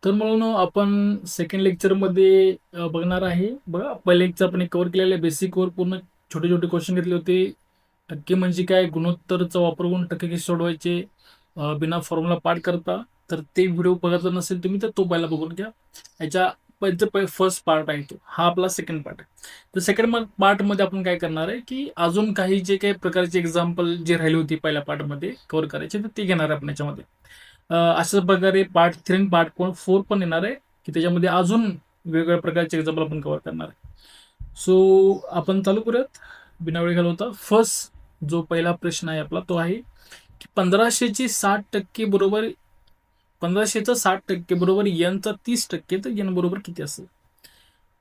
तर म्हणून आपण सेकंड लेक्चरमध्ये बघणार आहे. बघा, पहिल्या लेक्चर आपण कव्हर केलेलं आहे, बेसिकवर पूर्ण छोटे छोटे क्वेश्चन घेतले होते. टक्के म्हणजे काय, गुणोत्तरचा वापर करून टक्के कसे सोडवायचे बिना फॉर्म्युला पाठ करता. तर ते व्हिडिओ बघायचा नसेल तुम्ही तर तो पहिला बघून घ्या. याच्या फर्स्ट पार्ट आहे तो, हा आपला सेकंड पार्ट आहे. तर सेकंड पार्टमध्ये आपण काय करणार आहे की अजून काही जे काही प्रकारचे एक्झाम्पल जे राहिली होती पहिल्या पार्टमध्ये कव्हर करायचे तर ते घेणार आहे आपण याच्यामध्ये. अशाच प्रकारे पार्ट 3 आणि पार्ट 4 पण येणार आहे की त्याच्यामध्ये अजून वेगवेगळ्या प्रकारचे एक्झाम्पल आपण कव्हर करणार आहे. सो आपण चालू करूयात बिना वेळ घालवता. फर्स्ट जो पहिला प्रश्न आहे आपला तो आहे की 1500 ची 60% बरोबर, 1500 चा 60% बरोबर चा 30%, तर n बरोबर किती असेल.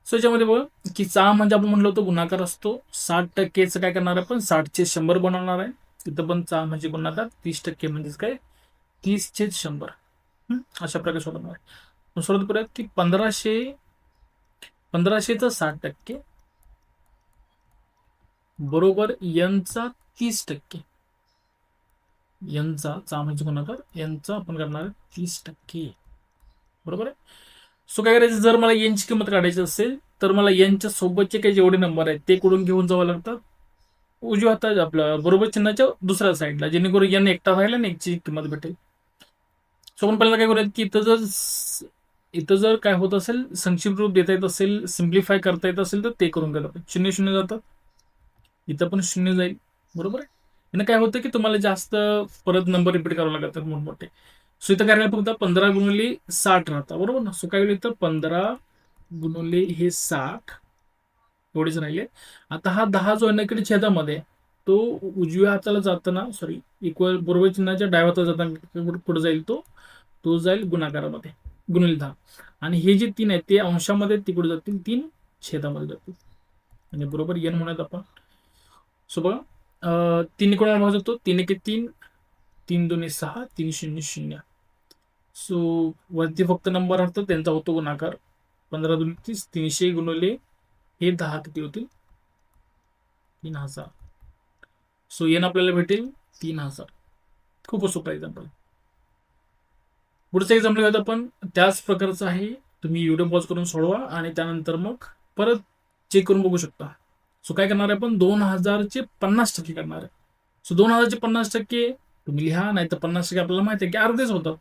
सो याच्यामध्ये बघ की 6 म्हणजे आपण म्हणलो होतो गुणाकार असतो. 60%चं काय करणार आहे आपण, 60 चे 100 बनवणार आहे. तिथं पण 6 म्हणजे गुणाकार, 30% म्हणजेच काय, 30 चे 100. अशा प्रकारे सोडवणार आहे. मग सोडत करूयात की 1500चा 60% बरोबर n चा 30%. चा म्हणजे गुणाकार, चा आपण करणार आहे 30%. बरोबर आहे. सो काय करायचं, जर मला ची किंमत काढायची असेल तर मला च्या सोबतचे काही जेवढे नंबर आहेत ते कडून घेऊन जावं लागतात उजव्या हातात आपल्या बरोबर चिन्हाच्या दुसऱ्या साईडला, जेणेकरून एकटा राहील आणि ची किंमत भेटेल. सो आपण पहिल्यांदा काय करूयात की इथं जर काय होत असेल, संक्षिप्त रूप देता येत असेल, सिम्प्लिफाय करता येत असेल तर ते करून घ्या. शून्य शून्य जातात, इथं पण शून्य जाईल. बरोबर आहे. यानं काय होतं की तुम्हाला जास्त परत नंबर रिपीट करावे लागतात मोठमोठे. सो इथं काय फक्त 15 गुणिले 60 राहतात. बरोबर ना. सो काय होईल इथं 15 गुणिले 60 एवढेच राहिले. आता हा 10 जो आहे ना इकडे छेदामध्ये, तो उजव्या हाताला जाताना, सॉरी, इक्वल बरोबर चिन्हाच्या डाव्या हाताला जाताना पुढे जाईल, तो तो जाईल गुणाकारामध्ये, गुणिले 10. आणि हे जे 3 आहेत ते अंशामध्ये तिकडे जातील, 3 छेदामध्ये जातील. आणि बरोबर n म्हणूयात आपण. सो बघा, 3 कोणाला भाग जातो, 3 1 3, 3 2 6, 3 0 0. सो वरती फक्त नंबर असतो त्यांचा होतो गुणाकार. 15 2 30, 300 गुणवले हे 10 किती होतील, 3000. सो एन आपल्याला भेटेल 3000. खूप सोपा एक्झाम्पल. पुढचं एक्झाम्पल घेतो आपण, त्याच प्रकारचं आहे. तुम्ही व्हिडिओ पॉज करून सोडवा आणि त्यानंतर मग परत चेक करून बघू शकता. सो काय करणार आहे आपण, 2000 चे 50% करणार आहे. सो 2000 चे 50% तुम्ही लिहा, नाही तर 50% आपल्याला माहिती आहे की अर्धेच होतं.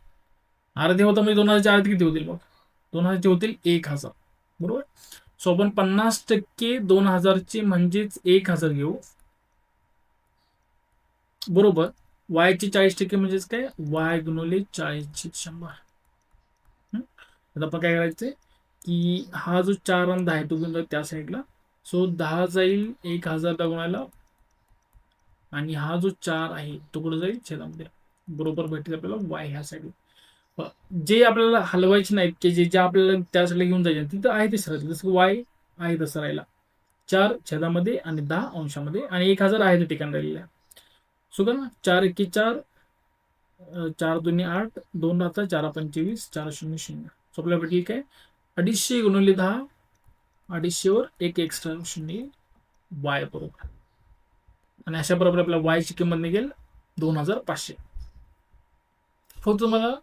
अर्धे होतं म्हणजे 2000चे अर्धे किती होतील मग, 2000चे होतील 1000. बरोबर. सो आपण 50% 2000चे म्हणजेच 1000 घेऊ. बरोबर. वायचे 40% म्हणजेच काय, वाय गुणवले 40/100. आता आपण काय करायचंय की हा जो 4 आणि 10 आहे तो घेऊन जाईल त्या साईडला. सो 10 जाईल 1000 गुणायला, आणि हा जो 4 आहे तो कुठे जाईल छेदामध्ये. बरोबर भेटेल आपल्याला वाय ह्या साईडला. जे आपल्याला हलवायचे नाहीत की जे आपल्याला त्या साईडला घेऊन जायचे तिथं आहे ते राहतील, जसं वाय आहे तसं राहिला. 4 छेदामध्ये आणि 10 अंशामध्ये, आणि 1000 आहे ते ठिकाण राहिलेलं आहे. सो का ना, 4 1 4, 4 2 8, 2 राहतात, 4 25, 4 0 0. सो आपल्याला भेटेल काय, 250 गुणिले 10, 250 वर एक एक्स्ट्रा शून्य, वाय बरोबर. आणि अशा बरोबर आपल्या वायची किंमत निघेल 2500. फक्त तुम्हाला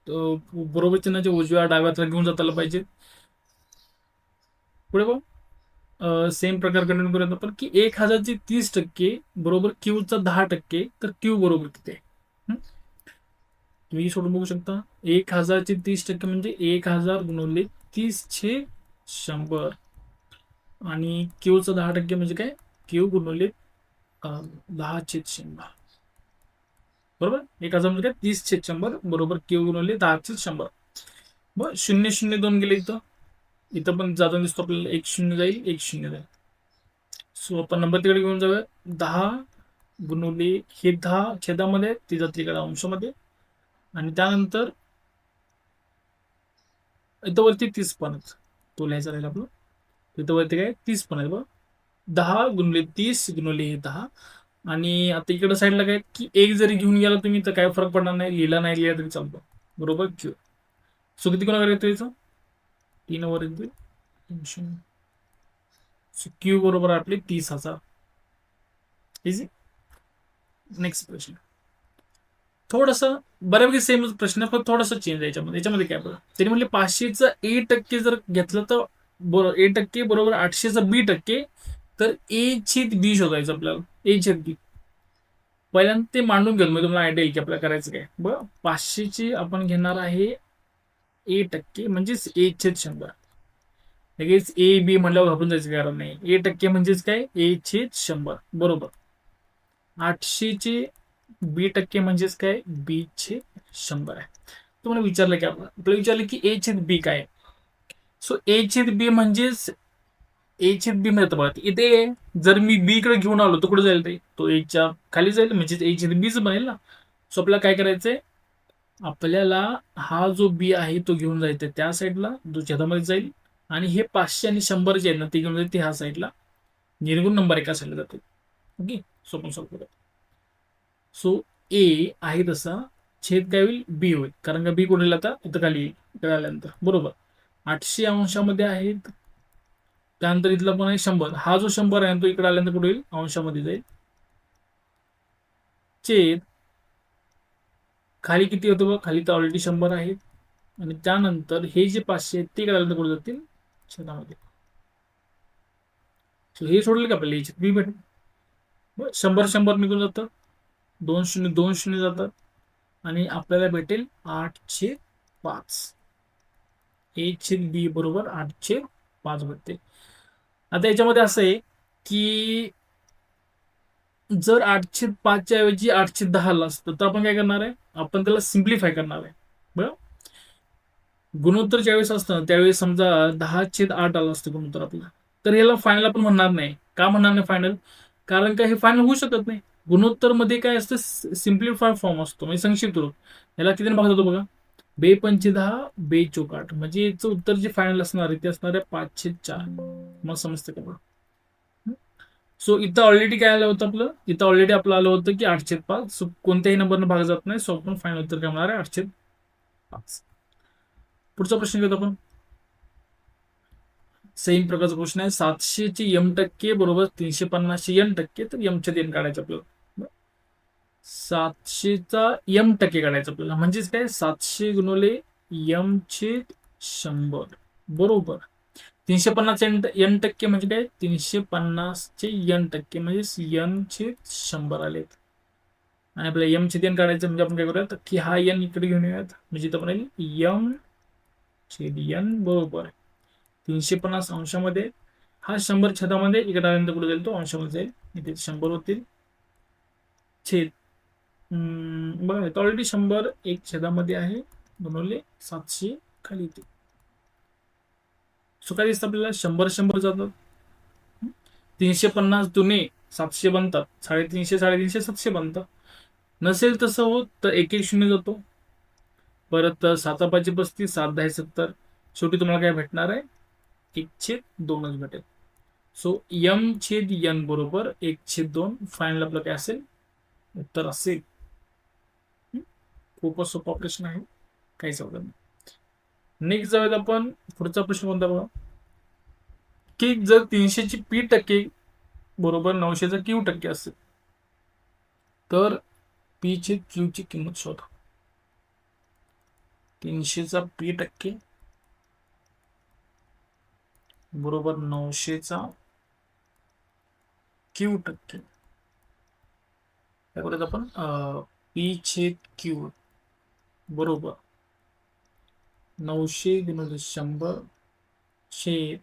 बरोबर चिन्हाच्या उजव्या डाव्यात घेऊन जाताला पाहिजे. पुढे बघ, सेम प्रकार कंटिन्यू करूयात आपण की 1000चे 30% बरोबर क्यूचा 10%, तर क्यू बरोबर किती आहे. तुम्ही सोडून बघू शकता. 1000चे 30% म्हणजे 1000 गुणवले 30/100, आणि क्यूचा 10% म्हणजे काय, क्यू गुणवले 10/100. बरोबर. 1000 म्हणजे काय, 30/100 बरोबर क्यू गुणवले 10/100. बरं, 0 0 2 गेले इथं. इथं पण जाताना दिसतो आपल्याला, 1 0 जाईल, 1 0 जाईल. सो आपण नंबर तिकडे घेऊन जाऊया. 10 गुणवले हे 10 छेदामध्ये, ती जाते इकडे अंशामध्ये, आणि त्यानंतर इथं वरती 30 पण आहेत. तो लिहायचा राहील आपलं. इथं वरती काय 30 पण आहे बघ. 10 गुणले 30 गुणवले हे 10. आणि आता इकडे साईडला काय की एक जरी घेऊन गेला तुम्ही तर काय फरक पडणार नाही, लिहिला नाही लिहिला तरी चालतो. बरोबर. क्यू. सो किती कोणाकडे येतो याचं, 3 वर येतो. क्यू बरोबर आपले 30,000. इझी. नेक्स्ट प्रश्न. थोडंसं बऱ्यापैकी सेम प्रश्न पण थोडासा चेंज आहे याच्यामध्ये काय बघा त्यांनी म्हणले 500चं A% जर घेतलं तर बरोबर A% बरोबर 800चं B%, तर A/B शोधायचं आपल्याला. A/B पहिल्यांदा ते मांडून घेऊन मी तुम्हाला आयडिया येईल की आपल्याला करायचं काय. बरं 500ची आपण घेणार आहे A% म्हणजेच A/100. लगेच A/B म्हणल्यावर घाबरून जायचं कारण नाही. A% म्हणजेच काय A/100 बरोबर. 800चे B% म्हणजेच काय B/100 आहे. तुम्हाला विचारलं की आपल्याला विचारलं की A/B काय. सो A/B म्हणजेच A/B मिळतं बघा इथे. जर मी B कडे घेऊन आलो तर कुठे जाईल ते तो Aच्या खाली जाईल म्हणजे A/Bच बनेल ना. सो आपल्याला काय करायचंय आपल्याला हा जो B आहे तो घेऊन जायचा त्या साईडला जो छेदामध्ये जाईल आणि हे 500 आणि 100 जे आहे ना ते घेऊन जाईल ते ह्या साईडला जेणेकरून नंबर एका साईडला जाते. ओके सोपं सोपं. सो ए आहे तसा छेद काय होईल बी होईल कारण का बी कोणीला आता इथं खाली येईल इकडे आल्यानंतर बरोबर. 800 अंशामध्ये आहेत त्यानंतर इथला पण आहे 100. हा जो 100 आहे तो इकडे आल्यानंतर कुठे येईल अंशामध्ये जाईल छेद खाली किती होतं बघ खाली तर ऑलरेडी 100 आहे आणि त्यानंतर हे जे 500 आहेत ते इकडे आल्यानंतर कुठे जातील छेदामध्ये. So हे सोडलं का आपल्याला याच्यात बी भेटेल. 100 100 निघून जातं 2 0 2 0 जातात आणि आपल्याला भेटेल 8/5. A/B बरोबर 8/5 भेटते. आता याच्यामध्ये असं आहे की जर 8/5च्या ऐवजी 8/10 ला असतं तर आपण काय करणार आहे आपण त्याला सिम्प्लिफाय करणार आहे. बरं गुणोत्तर ज्यावेळेस असतं त्यावेळेस समजा 10/8 आलं असतं गुणोत्तर आपलं तर याला फायनल आपण म्हणणार नाही. का म्हणणार नाही फायनल कारण का हे फायनल होऊ शकत नाही. गुणोत्तर मध्ये काय असतं सिम्प्लिफाय फॉर्म असतो म्हणजे संक्षिप्त रूप. याला किती भाग जातो बघा 2×5 = 2×4 म्हणजे याचं उत्तर जे फायनल असणार आहे ते असणार आहे 5/4. मग समजतं का बघा. सो इथं ऑलरेडी काय आलं होतं आपलं इथं ऑलरेडी आपलं आलं होतं की 8/5. सो कोणत्याही नंबरनं भाग जात नाही. सो आपण फायनल उत्तर काय होणार आहे 8/5. पुढचा प्रश्न घेतो आपण. सेम प्रकारचा प्रश्न आहे 700चे m% बरोबर 350चे n%. तर m/n काढायचं आपल्याला. 700चा m% काढायचं आपल्याला म्हणजेच काय 700 गुणवले m/100 बरोबर 350 n% म्हणजे काय 350चे n% म्हणजे n/100 आलेत. आणि आपल्याला m/n काढायचं म्हणजे आपण काय करूयात की हा n इकडे घेऊन येऊयात म्हणजे इथं पण m/n बरोबर 350 अंशामध्ये हा 100 छेदामध्ये इकडे आल्यानंतर कुठे जाईल तो अंशामध्ये जाईल इथे 100 होतील छेद बघा ऑलरेडी 100 एक छेदामध्ये आहे बनवले 700 खाली येते. सो काय दिसतं आपल्याला 100 100 जातात 350 दुने 700 बनतात 350 350 700 बनतात. नसेल तसं होत तर 1 1 0 जातो परत 7×5 = 35 7×10 = 70. शेवटी तुम्हाला काय भेटणार आहे 1/2च भेटेल. सो m/n बरोबर 1/2 फायनल आपलं काय असेल उत्तर असेल. खूपच सोपा प्रश्न आहे काहीच अवघड नाही. नेक्स्ट जाऊयात आपण पुढचा प्रश्न कोणता बघा की जर 300ची p% बरोबर 900चा q% असेल तर p/q ची किंमत शोधा. 300चा p% बरोबर 900चा q%. काय करूयात आपण p/q बरोबर 900 गुणिले 100 छेद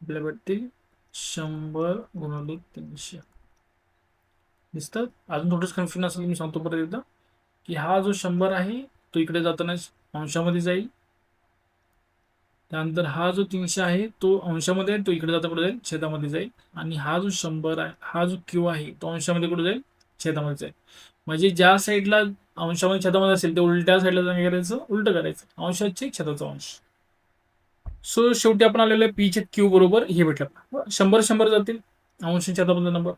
आपल्याला भेटतील 100 गुणिले 300. दिसतं अजून थोडंच कन्फ्युजन असेल मी सांगतो परत एकदा की हा जो 100 आहे तो इकडे जाताना अंशामध्ये जाईल. त्यानंतर हा जो 300 आहे तो अंशामध्ये तो इकडे जाता कुठे जाईल छेदामध्ये जाईल आणि हा जो 100 आहे हा जो q आहे तो अंशामध्ये कुठे जाईल छेदामध्ये जाईल. म्हणजे ज्या साईडला अंशामध्ये छेदामध्ये असेल ते उलट्या साईडला काय करायचं उलट करायचं अंशाचे छेदाचा अंश. सो शेवटी आपण आलेलो आहे p/q बरोबर हे भेटलं 100 100 जातील अंश छेदामधला नंबर.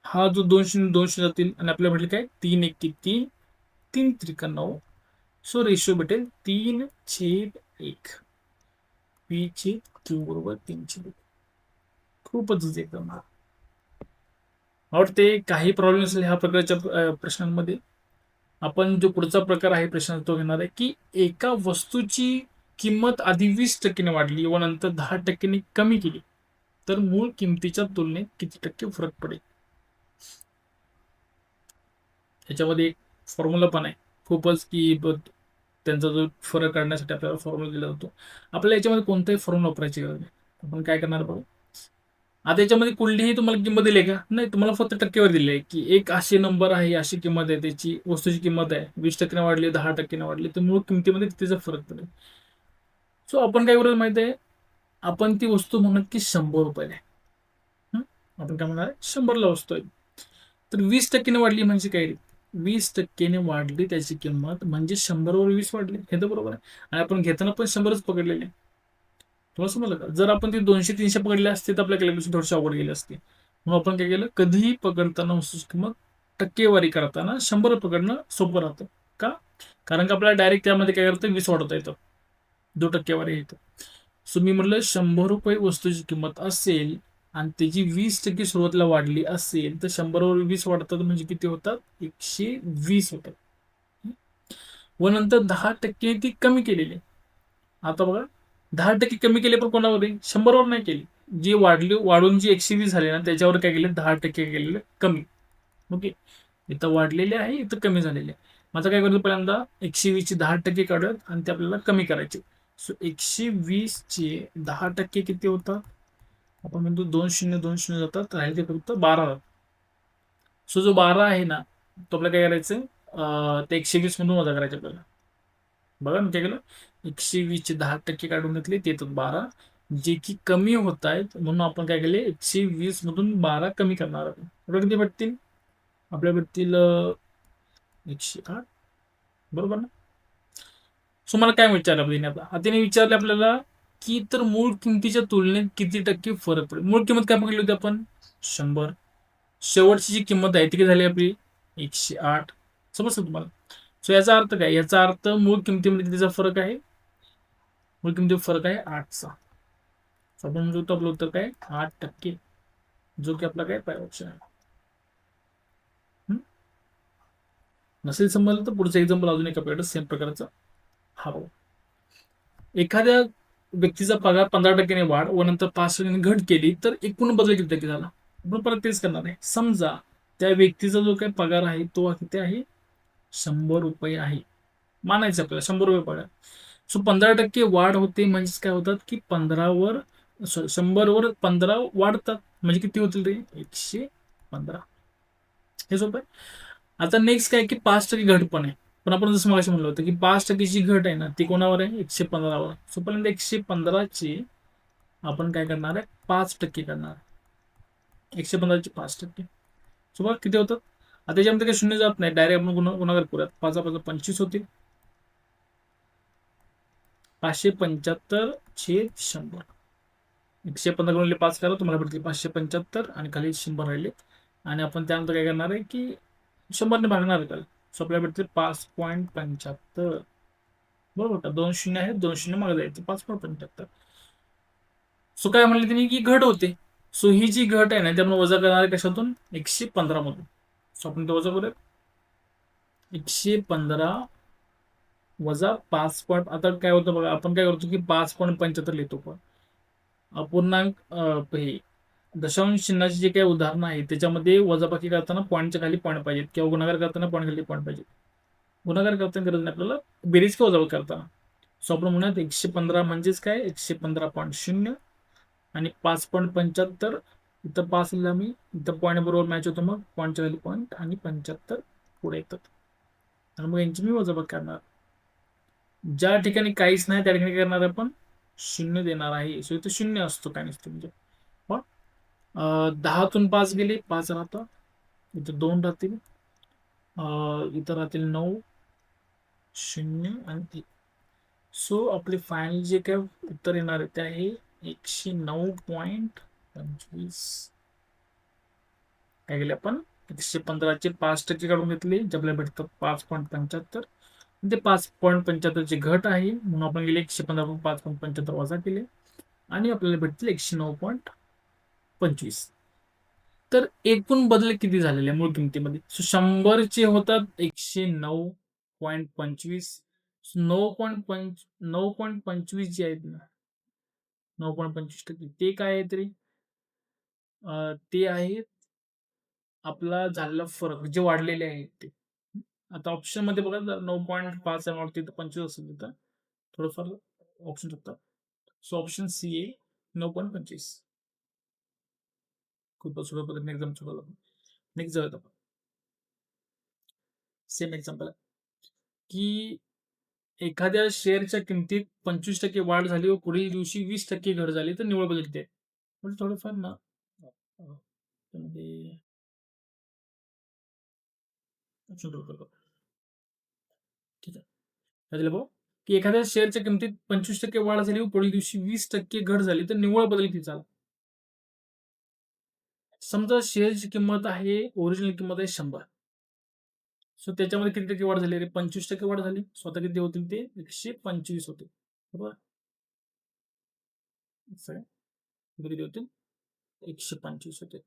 हा जो 2 0 2 0 जातील आणि आपल्याला भेटले काय 3 1 3 3 3 9. सो रेशो भेटेल 3/1 p/q बरोबर 3/1. खूपच एकदम आवडते काही प्रॉब्लेम असेल ह्या प्रकारच्या प्रश्नांमध्ये आपण जो पुढचा प्रकार आहे प्रश्न तो घेणार आहे की एका वस्तूची किंमत आधी 20% वाढली व नंतर 10% कमी केली तर मूळ किमतीच्या तुलनेत किती टक्के फरक पडेल. याच्यामध्ये एक फॉर्म्युला पण आहे खूपच की त्यांचा जो फरक काढण्यासाठी आपल्याला फॉर्म्युला दिला जातो. आपल्याला याच्यामध्ये कोणताही फॉर्म्युला वापरायची गरज नाही. आपण काय करणार बघा, आता याच्यामध्ये कुठलीही तुम्हाला किंमत दिली आहे का? नाही, तुम्हाला फक्त टक्केवारी दिली आहे की एक अशी नंबर आहे, अशी किंमत आहे, त्याची वस्तूची किंमत आहे 20% वाढली 10% वाढली तर मूळ किमतीमध्ये कितीचा फरक पडेल. सो आपण काय करूया माहिती आहे, आपण ती वस्तू म्हणत की 100 रुपये आहे. आपण काय म्हणणार आहे, 100ला वस्तू आहे. तर 20% वाढली म्हणजे काय, 20% वाढली त्याची किंमत म्हणजे 100वर 20 वाढले, हे तर बरोबर आहे. आणि आपण घेताना पण 100च पकडलेले. तुम्हाला समजलं का? जर आपण ते 200-300 पकडले असते तर आपल्या कॅल्क्युलेशन थोडीशी अवघड गेली असते. म्हणून आपण काय केलं, कधीही पकडताना वस्तूची किंमत टक्केवारी करताना 100 पकडणं सोपं राहतं. का? कारण का आपल्याला डायरेक्ट त्यामध्ये काय करतं 20 वाढवता येतं, 2% येतं. सो मी म्हटलं 100 रुपये वस्तूची किंमत असेल आणि त्याची 20% सुरुवातीला वाढली असेल तर 100वर 20 वाढतात म्हणजे किती होतात, 120 होतात. व नंतर 10% ती कमी केलेली. आता बघा, 10% कमी केले पण कोणावर, 100वर नाही केली. जी वाढली वाढून जी 120 झाली ना त्याच्यावर काय केले, 10% केलेले कमी. ओके, इथं वाढलेले आहे, इथं कमी झालेले आहे. माझं काय करतो, पहिल्यांदा 120 ची 10% काढत आणि ते आपल्याला कमी करायचे. सो 120 चे 10% किती होतात, आपण म्हणतो 2 शून्य जातात, राहिले ते फक्त 12. सो जो 12 आहे ना तो आपल्याला काय करायचं, ते 120 मधून वजा करायचे आपल्याला. बघा मी काय केलं, 120 चे 10% काढून घेतले, ते येतात 12, जे की कमी होत आहेत म्हणून आपण काय केले, 120 मधून 12 कमी करणार आहोत. एवढं किती भेटतील, आपल्या भेटतील 108, बरोबर ना. सो मला काय विचारलं तिने, आता तिने विचारले आपल्याला की तर मूळ किमतीच्या तुलनेत किती टक्के फरक पडेल. मूळ किंमत काय बघितली होती आपण, 100. शेवटची जी किंमत आहे ती किती झाली आपली, 108. समजतं तुम्हाला. सो याचा अर्थ काय, याचा अर्थ मूळ किमतीमध्ये कितीचा फरक आहे, मूळ किमतीचा फरक आहे 8चा. सो आपण म्हणतो आपलं उत्तर काय, 8%, जो की आपला काय पर्याय ऑप्शन आहे. नसेल समजलं तर पुढचं एक्झाम्पल अजून एका आपल्याकडे सेम प्रकारचा. हा बघा, एखाद्या व्यक्तीचा पगार 15% वाढ व नंतर 5% घट केली तर एकूण बदल किती टक्के झाला. आपण परत तेच करणार आहे. समजा त्या व्यक्तीचा जो काही पगार आहे तो किती आहे, 100 रुपये आहे. मानायचं आपल्याला 100 रुपये पगार. सो 15% वाढ होते म्हणजे काय होतात की 15वर, सॉरी 100वर 15 वाढतात म्हणजे किती होतील ते, 115. हे सोपं आहे. आता नेक्स्ट काय की 5% घट पण आहे. पण आपण जसं मगाशी म्हणलं होतं की 5%ची घट आहे ना ती कोणावर आहे, 115वर. सो पहिल्यांदा 115ची आपण काय करणार आहे, 5% करणार. 115ची 5%. सो बघा किती होतात. आता त्याच्यामध्ये काही शून्य जात नाही, डायरेक्ट आपण गुणाकार करूयात. 5 होतील, 575/100. 115 गुणिले 5 करा, तुम्हाला भेटतील 575 आणि खाली 100 राहिले. आणि आपण त्यानंतर काय करणार आहे की 100ने भागणार आहे. सो आपल्याला भेटतील 5.75. बरोबर का, 2 शून्य आहेत, 2 शून्य मागे जायचं, 5.75. सो काय म्हणले त्यांनी की घट होते. सो ही जी घट आहे ना त्यामुळे वजा करणार आहे कशातून, 115 मधून. सो आपण ते वजा करूया, 115 वजा 5. आता काय होतं बघा, आपण काय करतो की 5.75 लिहितो, पण अपूर्णांक हे दशांश चिन्हाची जे काही उदाहरणं आहे त्याच्यामध्ये वजाबाकी करताना पॉईंटच्या खाली पॉईंट पाहिजेत किंवा गुणाकार करताना पॉईंट खाली पॉईंट पाहिजे. गुणाकार करताना गरज नाही आपल्याला, बेरीज किंवा वजाबाकी करताना. सो आपण म्हणूयात 115 म्हणजेच काय, 115.0 आणि 5.75. इथं 5 लिहिला मी, इथं पॉईंट बरोबर मॅच होतो, मग पॉईंटच्या खाली पॉईंट आणि 75 पुढे येतात. आणि मग यांची मी वजाबाकी करणार. ज्या ठिकाणी काहीच नाही त्या ठिकाणी करणार आपण शून्य देणार आहे. सो इथे शून्य असतो, काय नसतो म्हणजे. पण 10तून 5 गेले, 5 राहतात, इथं 2 राहतील, इथं राहतील 9, 0 आणि 1. सो आपले फायनल जे काय उत्तर येणार आहे ते आहे 109.25. काय केले आपण, 115चे 5% काढून घेतले, जे आपल्याला भेटतात 5.75. ते 5.75ची घट आहे म्हणून आपण गेले 115 5.75 वजा केले आणि आपल्याला भेटतील 109.25. तर एकूण बदल किती झालेले आहे मूळ किमतीमध्ये? सो 100चे होतात 109.25. 9.25 जे आहेत ना, 9.25% ते काय आहे तरी? ते आहेत आपला झालेला फरक जे वाढलेले आहेत ते. आता ऑप्शनमध्ये बघा जर 9.5 आहे वरती तर 25 असेल तिथं. थोडंफार ऑप्शन शकतात. सो ऑप्शन सी आहे 9.25. खूपच सोप्या पद्धतीने एक्झाम सोडवलं. नेक्स्ट जाऊयात आपण. सेम एक्झाम्पल की एखाद्या शेअरच्या किमतीत 25% वाढ झाली व पुढील दिवशी 20% घट झाली तर निव्वळ बदल किती आहे? म्हणजे थोडंफार ना त्यामध्ये ऑप्शन बघा. ठीक आहे. काय दिलं बघा की एखाद्या शेअरच्या किमतीत 25% वाढ झाली व पुढील दिवशी 20% घट झाली तर निव्वळ बदल किती झाला? समजा शेअरची किंमत आहे, ओरिजिनल किंमत आहे 100. सो त्याच्यामध्ये किती टक्के वाढ झाली रे? 25% वाढ झाली. स्वतः किती होतील ते? 125 होते. बरोबर? असं आहे. किती होतील? 125 होते.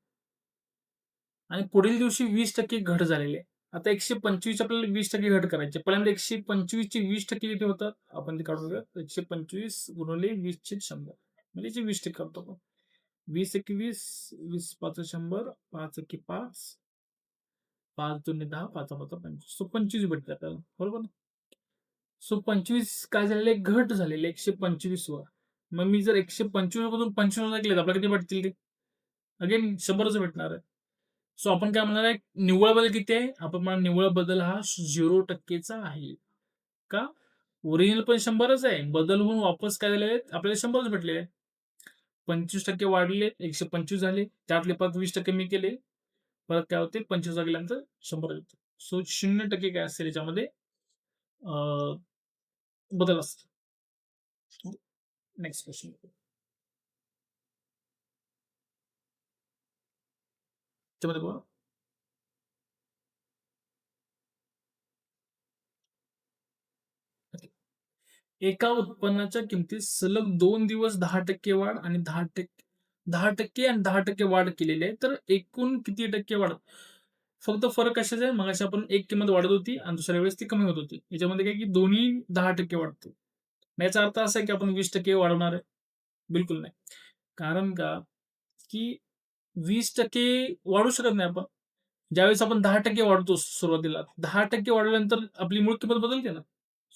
आणि पुढील दिवशी 20% घट झालेली आहे. आता 125 आपल्याला 20% घट करायची आहे. पहिल्यांदा 125 ची 20% किती होतात? आपण ते काढून घेऊया. 125 गुणिले 20/100 म्हणजे जे 20% करतो आपण. 20 एके 20, 20 पाच 100, 5 एके 5, 5 दुने 10, 5 पाचा 25. सो 25 भेटते आपल्याला. बरोबर ना? सो 25 काय झालेलं आहे? घट झालेली आहे 125 वर. मग मी जर 125 मधून 25 केले तर आपल्याला किती भेटतील ते? अगेन 100च भेटणार आहे. सो आपण काय म्हणणार आहे? निव्वळ बदल किती आहे? आपण म्हणणार निव्वळ बदल हा 0%चा आहे. का? ओरिजिनल पण 100च आहे. बदल होऊन वापस काय झालेले आहेत? आपल्याला 100च भेटलेले आहेत. 25% वाढले, 125 झाले. त्यातले परत 20% मी केले. परत काय होते? 25 गेल्यानंतर 100 येते. सो 0% काय असेल याच्यामध्ये बदल असतो. Next question. त्याच्यामध्ये बघा एका उत्पन्नाच्या किमतीत सलग 2 दिवस 10% वाढ आणि 10% आणि 10% वाढ केलेली आहे. तर एकूण किती टक्के वाढ? फक्त फरक कशाचा आहे? मगाशी आपण एक किंमत वाढत होती आणि दुसऱ्या वेळेस ती कमी होत होती. याच्यामध्ये काय की दोन्ही 10% वाढते. मग याचा अर्थ असा आहे की आपण 20% वाढवणार आहे? बिलकुल नाही. कारण का? की 20% वाढू शकत नाही आपण. ज्यावेळेस आपण 10% वाढतो सुरुवातीला, 10% वाढल्यानंतर आपली मूळ किंमत बदलते ना.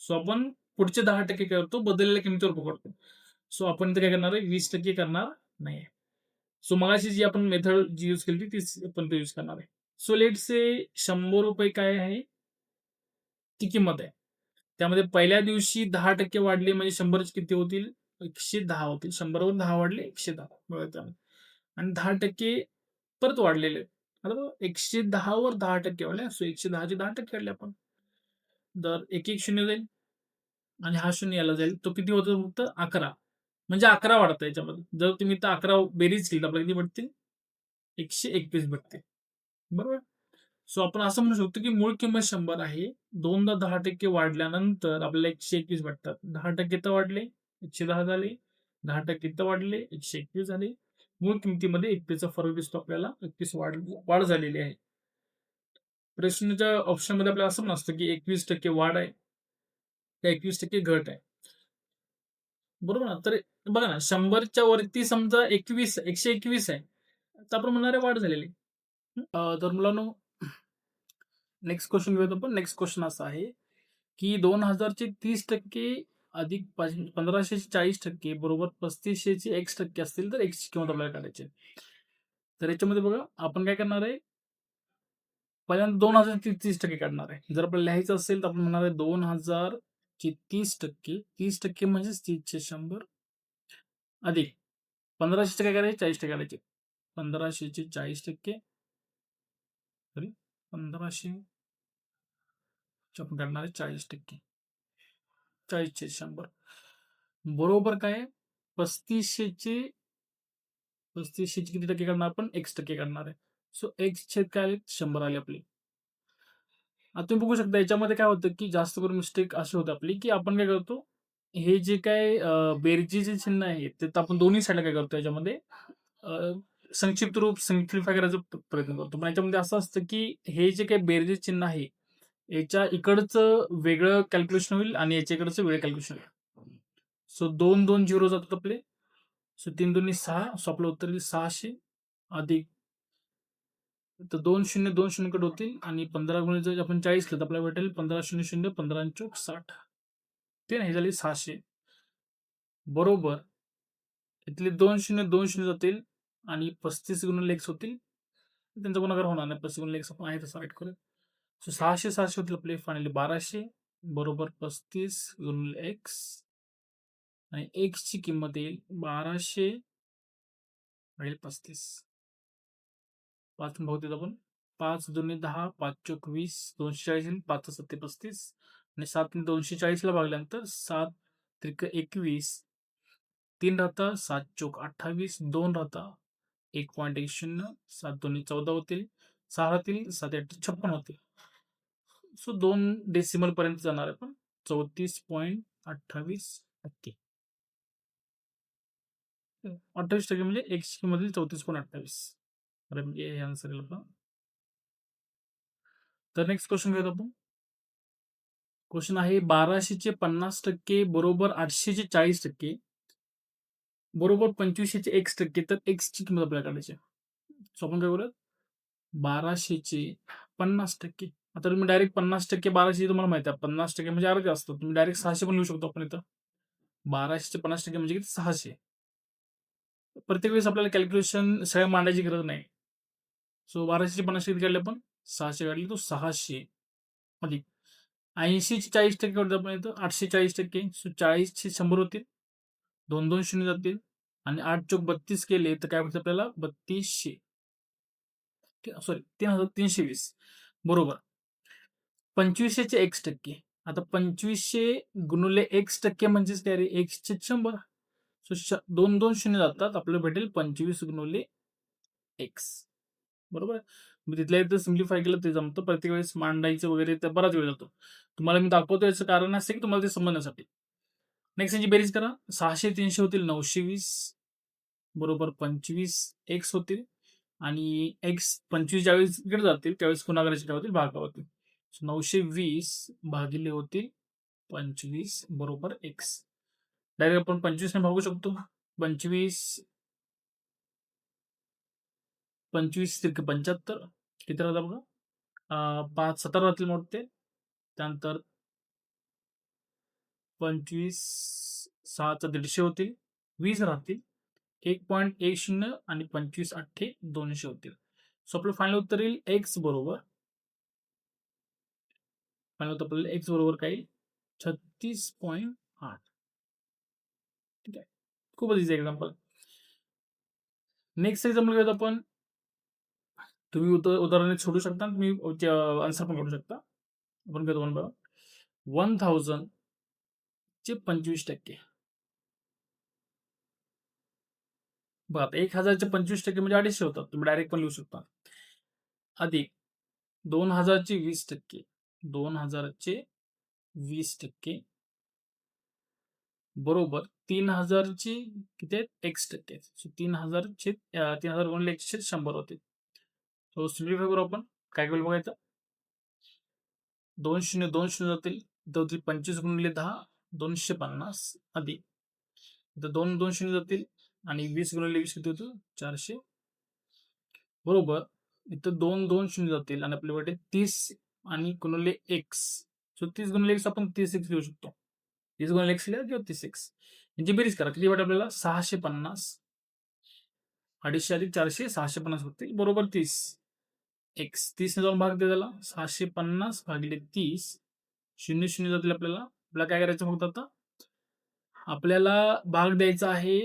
सो आपण पुढचे 10% करतो, बदललेल्या किमतीवर पकडतो. सो आपण इथे काय करणार आहे? 20% करणार नाही. सो मगाशी जी आपण मेथड जी यूज केली होती, तीच आपण यूज करणार आहे. सो लेट्स से ₹100 काय आहे? ती किंमत आहे. त्यामध्ये पहिल्या दिवशी 10% वाढले म्हणजे 100चे किती होतील? 110 होतील. 100 वर 10 वाढले 110 बघा त्यामध्ये. आणि 10% परत वाढलेले आहेत. बरोबर? 110 वर 10% वाढले. सो 110 चे 10% काढले आपण. तर 1-1 शून्य जाईल आणि हा शून्य याला जाईल. तो किती होतो फक्त 11. म्हणजे 11 वाढतं याच्यामध्ये. जर तुम्ही इथं 11 बेरीज केली तर आपल्याला किती भेटतील? 121 भेटतील. बरोबर? सो आपण असं म्हणू शकतो की मूळ किंमत 100 आहे. दोनदा 10% वाढल्यानंतर आपल्याला 121 भेटतात. 10% तर वाढले, 110 झाले. 10% तर वाढले, 121 झाले. मूळ किमतीमध्ये 21 चा फरक दिसतो आपल्याला. 21 वाढ झालेली आहे. प्रश्नाच्या ऑप्शनमध्ये आपल्याला असं नसतं की 21% वाढ आहे का 21% घट आहे. बरोबर ना? तर बघा ना 100च्या वरती समजा 21 121 आहे. तर आपण म्हणणार आहे वाढ झालेली. तर मुलांनो नेक्स्ट क्वेश्चन घेऊयात आपण. नेक्स्ट क्वेश्चन असा आहे, की 2000चे 30% अधिक 1500चे 40% बरोबर 3500चे X% असतील तर X ची किंमत आपल्याला काढायची आहे. तर याच्यामध्ये बघा आपण काय करणार आहे, पहिल्यांदा 2000चे 30% काढणार आहे. जर आपल्याला लिहायचं असेल तर आपण म्हणणार आहे 2000चे 30%, 30% म्हणजेच 30चे 100 अधिक 1500चे काय करायचे 40% काढायचे. 1500चे 40% सॉरी 1500 आपण काढणार आहे 40%. 40चे 100 बरोबर काय 3500चे 3500चे किती टक्के करणार आपण X% करणार आहे. सो X छेद काय आले 100 आले आपले. आता तुम्ही बघू शकता याच्यामध्ये काय होतं की जास्त करून मिस्टेक अशी होते आपली की आपण काय करतो हे जे काय बेरजेचे चिन्ह आहे ते तर आपण दोन्ही साईडला काय करतो याच्यामध्ये संक्षिप्त रूप सिम्प्लिफाय करायचा प्रयत्न करतो. पण याच्यामध्ये असं असतं, की हे जे काही बेरजेचं चिन्ह आहे, याच्या इकडचं वेगळं कॅल्क्युलेशन होईल आणि याच्या इकडचं वेगळं कॅल्क्युलेशन होईल. सो 2 झिरो जातात आपले. सो 3 दुनी 6. सो आपलं उत्तर येईल 600 अधिक तर 2 शून्य कट होतील आणि 15 गुणिले जर आपण 40 केलं तर आपल्याला भेटेल 15 शून्य शून्य 15 आणि चौक 60. ते नाही झाली 600 बरोबर. इथले 2 शून्य जातील आणि 35 गुणिले x होतील. त्यांचा गुणाकार होणार नाही. 35 गुणिले x आपण आहे तसं राईट करूया. सो 600 होतील आपले फायनली 1200 बरोबर 35 गुणिले x आणि x ची किंमत येईल 1200 भागिले 35. 5 भाग देतो आपण 5 दुनी 10 5 चोक 20 240 येईल 5 सत्ते 35 आणि 7 240 ला भागल्यानंतर 7 त्रिक 21 3 राहता 7 चोक 28 2 राहता 1.10 7 दोन्ही 14 होतील 6 राहतील 7 8 56 होतील. सो 2 डेसिमल पर्यंत जाणार आहे पण 34.28%. 28% म्हणजे x ची किंमत 34.28. अरे म्हणजे हे आन्सर येईल आपला. तर नेक्स्ट क्वेश्चन घेऊयात आपण. क्वेश्चन आहे 1200 50% बरोबर 800 40% बरोबर 2500 x%. तर x ची किंमत आपल्याला काढायची आहे. सो आपण काय करूयात 1200 50%. आता तुम्ही डायरेक्ट 50% 1200 तुम्हाला माहिती आहे 50% म्हणजे अर्धे असतं. तुम्ही डायरेक्ट 600 पण लिहू शकतो आपण इथं. 1200 50% म्हणजे किती 600. प्रत्येक वेळेस आपल्याला कॅल्क्युलेशन सगळ्या मांडायची गरज नाही. सो 1200 50 किती काढले आपण 600 काढले तो 600 अधिक 80 40% काढतो आपण इथं 840%. सो 40 100 होतील 2 शून्य जातील आणि 8 चोक 32 केले तर काय होतं आपल्याला 3200 सॉरी 3320 बरोबर 2500 x%. आता 2500 गुणिले x% म्हणजेच काय रे x चे 100. सो 2 शून्य जातात आपल्याला भेटेल 25 गुणिले x बरोबर. मी तिथल्या इथं सिम्प्लिफाय केलं ते जमतं. प्रत्येक वेळेस मांडायचं वगैरे तर बराच वेळ जातो. तुम्हाला मी दाखवतो याचं कारण असं की तुम्हाला ते समजण्यासाठी. नेक्स्ट यांची बेरीज करा 600 300 होतील 920 बरोबर 25 x होतील आणि x 25 ज्यावेळेस इकडे जातील त्यावेळेस गुणाकाराचे काय होतील भागावर. 920 भागिले होतील 25 बरोबर x. डायरेक्ट आपण 25 ने भागू शकतो. 25 25 त्रिक 75 किती राहतात बघा 5 17 राहतील मोठे. त्यानंतर 25 6 150 होतील 20 राहतील 1.10 आणि 25 8 200 होतील. सो आपलं फायनल उत्तर येईल x बरोबर फायनल उत्तर आपल्याला x बरोबर काय 36.8. ठीक आहे खूपच इझी एक्झाम्पल. नेक्स्ट एक्झाम्पल घेतो आपण. तुम्ही उदाहरण सोडू शकता तुम्ही आन्सर पण करू शकता. आपण घेतो 1000 चे 25% बघा 1000 चे 25% म्हणजे 250 होतात. तुम्ही डायरेक्ट पण लिहू शकता. अधिक 2000 चे 20% 2000 चे 20% बरोबर 3000 ची किती आहेत x%. सो 3000 चे 3000 गुणिले x चे 100 होते. सो सिम्प्लिफाय करू आपण काय होईल बघायचं 2 शून्य 2 शून्य जातील तर होतील 25 गुणिले 10 250 अधिक तर 2 शून्य जातील आणि 20 गुणिले 20 किती होतं 400 बरोबर इथं 2 शून्य जातील आणि आपल्याला वाटेल 30 आणि गुणिले x. सो 30 गुणिले x आपण 30x लिहू शकतो. 30 गुणिले x लिहा किंवा 30x यांची बेरीज करा किती वाटेल आपल्याला 650 250 अधिक 400 650 होतील बरोबर 30 x 30 ने जाऊन भाग दे त्याला 650 भागिले 30 शून्य शून्य जातील आपल्याला काय करायचं फक्त आता आपल्याला भाग द्यायचा आहे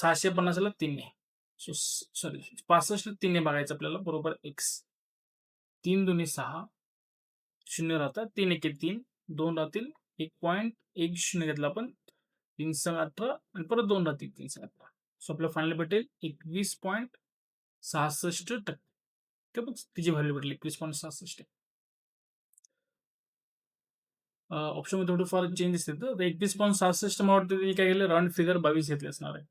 650 ला 3 ने सॉरी 65 ला 3 ने भागायचं आपल्याला बरोबर x 3 दुनी 6 शून्य राहतात 3 एके 3 2 राहतील 1.10 घेतला आपण 318 आणि परत 2 राहतील 318. सो आपल्याला फायनल भेटेल 21.66% बघ तिची व्हॅल्यू भेटली 21.66. ऑप्शन मध्ये थोडंफार चेंज दिसते तर 21.66 मला वाटतं काय केलं राऊंड फिगर 22 घेतली असणार आहे.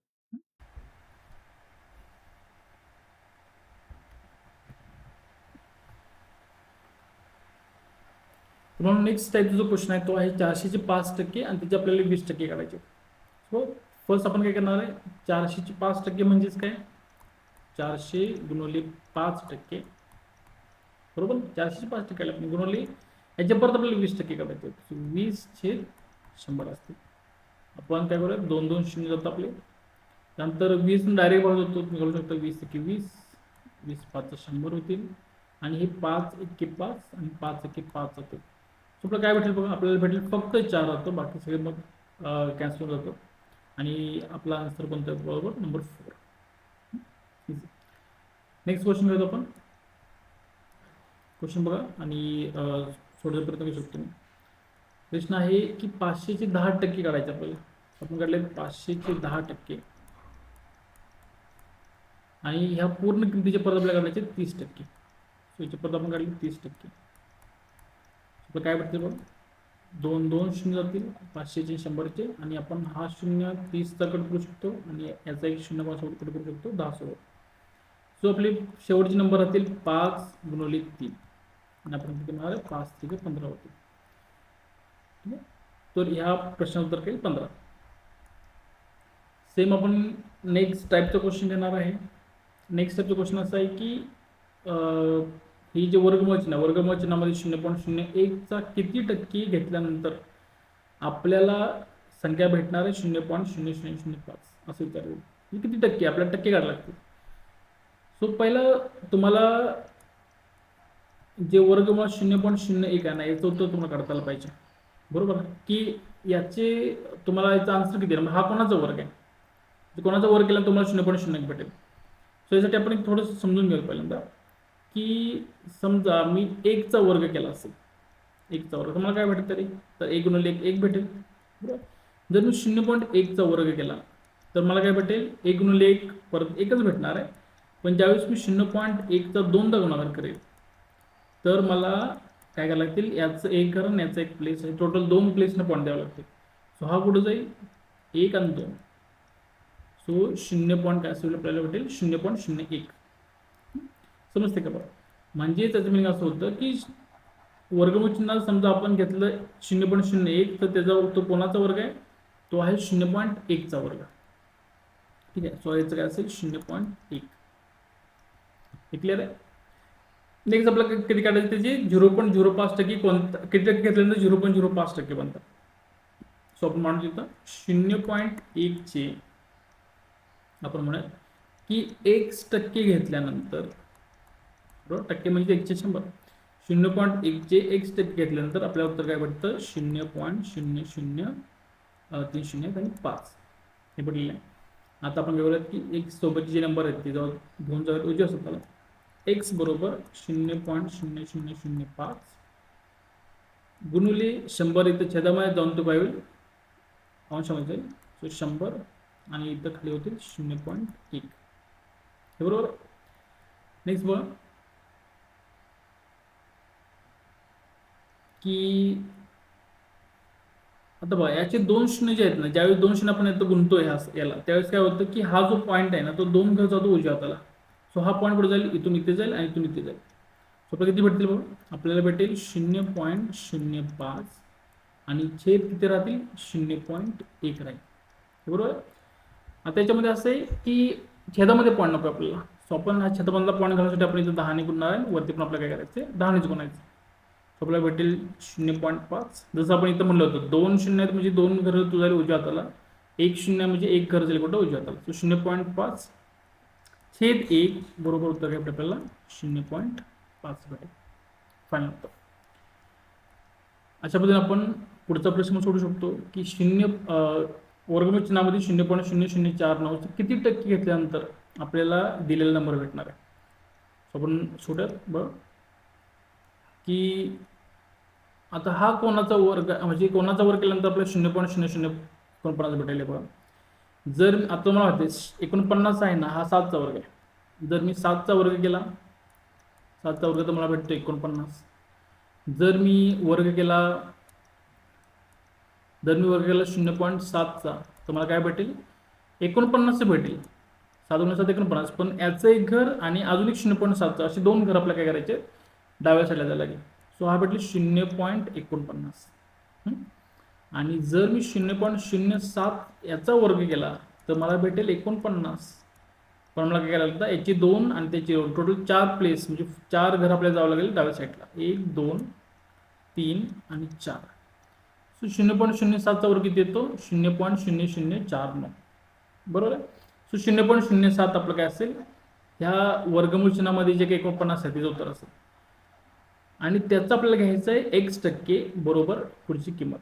म्हणून नेक्स्ट टाईपचा जो क्वेश्चन आहे तो आहे 400चे 5% आणि त्याचे आपल्याला 20% काढायचे. सो फर्स्ट आपण काय करणार आहे, 400चे 5% म्हणजेच काय, 400 गुणिले 5%, बरोबर. 400चे 5% आपण गुणवले याच्या परत आपल्याला 20% काढायचे. 20/100 असते. आपण काय करूया, 2 शून्य जातात आपले, त्यानंतर 20 डायरेक्ट भाग होतो, तुम्ही करू शकता 20 × 20, 20 5 100 होतील आणि हे 5 × 5 आणि 5 × 5 जातो. सो आपल्याला काय भेटेल बघा, आपल्याला भेटेल फक्त 4 राहतो, बाकी सगळे मग कॅन्सल होऊन जातो आणि आपला आन्सर कोणता आहे, बरोबर नंबर 4. नेक्स्ट क्वेश्चन घेतो आपण. क्वेश्चन बघा आणि सोडण्याचा प्रयत्न करू शकतो मी. प्रश्न आहे की 500चे 10% काढायचे आपल्याला. आपण काढले 500चे 10% आणि ह्या पूर्ण किमतीचे परत आपल्याला काढायचे 30%. सो याचे परत आपण काढले 30%. आपलं काय भेटते बघ, 2 शून्य जातील 500चे 100चे आणि आपण हा शून्य 30चा कट करू शकतो आणि याचा एक शून्य कट करू शकतो 10 सोबत. सो आपले शेवटचे नंबर राहतील 5 गुणिले 3 आणि आपण किती म्हणणार आहे, 5 × 15 होते. ठीक आहे, तर ह्या प्रश्नाचं उत्तर काही 15. सेम आपण नेक्स्ट टाईपचा क्वेश्चन देणार आहे. नेक्स्ट टाईपचा क्वेश्चन असा आहे की ही जे वर्गमूळ चिन्ह, वर्गमूळ चिन्हामध्ये 0.01चा किती टक्के घेतल्यानंतर आपल्याला संख्या भेटणार आहे 0.0005 असं विचारलं. किती टक्के, आपल्याला टक्के काढायला लागतील. सो पहिलं तुम्हाला जे वर्गमूळ 0.01 आहे ना, याचं उत्तर तुम्हाला काढता आलं पाहिजे, बरोबर. की याचे तुम्हाला याचा आन्सर किती आहे, हा कोणाचा वर्ग आहे, कोणाचा वर्ग केला तुम्हाला 0.01 भेटेल. सो यासाठी आपण एक थोडंसं समजून घेऊ पहिल्यांदा की समजा मी 1चा वर्ग केला असेल, 1चा वर्ग तुम्हाला काय भेटेल तरी, तर 1 गुणिले 1 भेटेल, बरोबर. जर मी 0.1चा वर्ग केला तर मला काय भेटेल, 1 गुणिले 1 परत 1च भेटणार आहे. पण ज्यावेळेस मी 0.1चा 2दा गुणाकार करेल तर मला काय करायला लागतील, याचं 1 करण याचं 1 प्लेस आहे, टोटल 2 प्लेसनं पॉईंट द्यावं लागतील. सो हा कुठं जाईल, 1 आणि 2. सो 0. काय असेल आपल्याला भेटेल 0.01. समजते का बघा. म्हणजे त्याचं मिनिंग असं होतं की वर्गमूळ चिन्ह समजा आपण घेतलं 0.01 तर त्याचा तो कोणाचा वर्ग आहे, तो आहे 0.1चा वर्ग. ठीक आहे, सो याचं काय असेल 0.1. हे क्लिअर आहे. नेक्स्ट आपल्याला किती काढायचं, त्याची 0.05% कोणता किती टक्के घेतल्यानंतर 0.05% बनतात. सो आपण म्हणू तिथं 0.1चे आपण म्हणूया की 1% घेतल्यानंतर, बरोबर, टक्के म्हणजे 1चे 100, 0.1चे 1% घेतल्यानंतर आपल्याला उत्तर काय भेटतं 0.0030 आणि 5 हे भेटलेलं आहे. आता आपण बघूयात की एक सोबतचे जे नंबर आहेत ते जेव्हा घेऊन जाऊयात उजव्या हाताला, x बरोबर 0.0005 गुणिले 100, इथं छेदामध्ये जाऊन तो काय होईल, अंशामध्ये जाईल. सो 100 आणि इथं खाली होतील 0.1 हे बरोबर. नेक्स्ट बघा की आता बघा याचे 2 शून्य जे आहेत ना, ज्यावेळेस 2 शून्य आपण इथं गुणतो याला, त्यावेळेस काय होतं की हा जो पॉईंट आहे ना तो 2 घर जातो उजव्या हाताला. सो हा पॉईंट कुठे जाईल, इथून इथे जाईल आणि इथून इथे जाईल. सो आपल्याला किती भेटतील बघा, आपल्याला भेटेल 0.05 आणि छेद किती राहतील 0.1 राहील, बरोबर. आता याच्यामध्ये असं आहे की छेदामध्ये पॉईंट नको आपल्याला. सो आपण हा छेदामधला पॉईंट घालण्यासाठी आपण इथं 10ने गुणणार आहे, वरती पण आपल्याला काय करायचं 10नेच गुणायचं. सो आपल्याला भेटेल 0.5. जसं आपण इथं म्हणलं होतं 2 शून्य आहेत म्हणजे 2 घरं तू जाईल उजव्या हाताला, 1 शून्य म्हणजे 1 घर जाईल कुठं उजव्या हाताला. सो 0.5 छेद 1 बरोबर उत्तर काय भेटेल आपल्याला 0.5 भेटेल. फायनल उत्तर. अशा पद्धतीने आपण पुढचा प्रश्न सोडू शकतो की वर्गमूळ चिन्हामध्ये 0.0049 किती टक्के घेतल्यानंतर आपल्याला दिलेला नंबर भेटणार आहे. आपण सोडूयात बघ की आता हा कोणाचा वर्ग म्हणजे कोणाचा वर्ग केल्यानंतर आपल्याला 0.0049 भेटेल बघा. जर आता मला वाटते 49 आहे ना, हा 7चा वर्ग आहे. जर मी 7चा वर्ग केला, 7चा वर्ग तर मला भेटतो 49. जर मी वर्ग केला 0.7चा तर मला काय भेटेल 49 भेटेल. 7 49, पण याचं एक घर आणि अजून एक 0.7चा असे 2 घर आपल्याला काय करायचे डाव्या साईडला जायला लागेल. सो हा भेटले 0.49. आणि जर मी 0.07 याचा वर्ग केला तर मला भेटेल 49. पण मला काय करायला लागतं, याची 2 आणि त्याची टोटल 4 प्लेस म्हणजे 4 घर आपल्याला जावं लागेल डाव्या साईडला. 1 2 3 आणि 4. सो 0.07चा वर्ग किती येतो, 0.0049. बरोबर आहे. सो 0.07 आपलं काय असेल, ह्या वर्गमूळ चिन्हामध्ये जे काही 49 आहे त्याचं उत्तर असेल. आणि त्याचं आपल्याला घ्यायचं आहे x% बरोबर पुढची किंमत